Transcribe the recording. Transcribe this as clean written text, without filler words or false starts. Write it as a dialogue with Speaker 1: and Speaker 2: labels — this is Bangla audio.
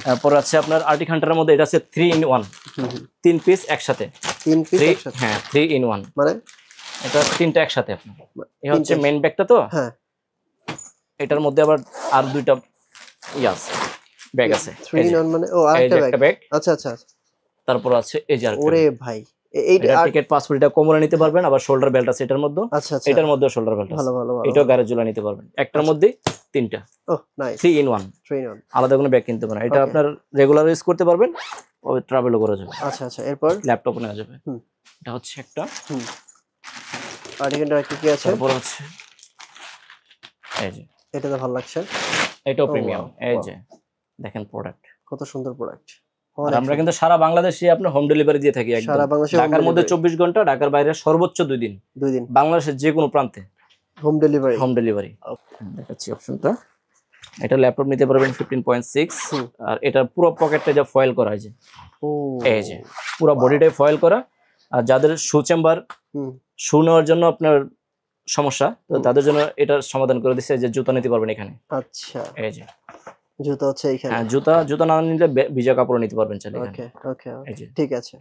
Speaker 1: তারপর আছে আপনার আর্টিক হান্টারের মধ্যে এটা আছে 3 in 1, 3 পিস একসাথে।
Speaker 2: 3 পিস একসাথে,
Speaker 1: হ্যাঁ 3 in 1
Speaker 2: মানে
Speaker 1: এটা তিনটা একসাথে আপনার। এই হচ্ছে মেইন ব্যাগটা তো,
Speaker 2: হ্যাঁ
Speaker 1: এটার মধ্যে আবার আর দুইটা ইয়াস ব্যাগ আছে।
Speaker 2: 3 in 1 মানে ও আরেকটা ব্যাগ। আচ্ছা আচ্ছা।
Speaker 1: তারপর আছে এই যে আরেকটা।
Speaker 2: ওরে ভাই
Speaker 1: এইটা টিকেট পাসপোর্ট এটা কোমরে নিতে পারবেন, আবার শোল্ডার বেল্ট আছে এটার মধ্যে।
Speaker 2: আচ্ছা আচ্ছা,
Speaker 1: এটার মধ্যে শোল্ডার বেল্ট আছে,
Speaker 2: ভালো ভালো ভালো,
Speaker 1: এটাও গাড়ি ঝুলা নিতে পারবেন। একটার মধ্যে তিনটা।
Speaker 2: ওহ নাইস,
Speaker 1: 3 in 1, আলাদা কোনো ব্যাগ কিনতে পারেন। এটা আপনার রেগুলার ইউজ করতে পারবেন, ও ট্রাভেলও করা যাবে।
Speaker 2: আচ্ছা আচ্ছা, এরপর
Speaker 1: ল্যাপটপও নেওয়া যাবে। এটা হচ্ছে একটা।
Speaker 2: আর্টিক হান্টার কি আছে?
Speaker 1: তারপর হচ্ছে এই যে
Speaker 2: এটা তো ভালো লাগছে,
Speaker 1: এটাও প্রিমিয়াম। এই যে দেখেন প্রোডাক্ট,
Speaker 2: কত সুন্দর প্রোডাক্ট।
Speaker 1: আমরা কিন্তু সারা বাংলাদেশে আপনার হোম ডেলিভারি দিয়ে থাকি একদম। ঢাকার মধ্যে 24 ঘন্টা, ঢাকার বাইরে সর্বোচ্চ 2 দিন। বাংলাদেশের যে কোনো প্রান্তে
Speaker 2: হোম ডেলিভারি।
Speaker 1: দেখাচ্ছি অপশনটা। এটা ল্যাপটপ নিতে পারবেন 15.6, আর এটা পুরো পকেটটা যা ফয়েল করা আছে, এই যে পুরো বডিটাই ফয়েল করা। আর যাদের শু চেম্বার, শু নেওয়ার জন্য আপনার সমস্যা, তো তাদের জন্য এটা সমাধান করে দিচ্ছে যে জুতা নিতে পারবেন এখানে।
Speaker 2: আচ্ছা,
Speaker 1: এই যে
Speaker 2: জুতা হচ্ছে এখানে।
Speaker 1: হ্যাঁ, জুতা না নিলে ভিজা কাপড় নিতে পারবেন চাইলে।
Speaker 2: ওকে ওকে, ঠিক আছে।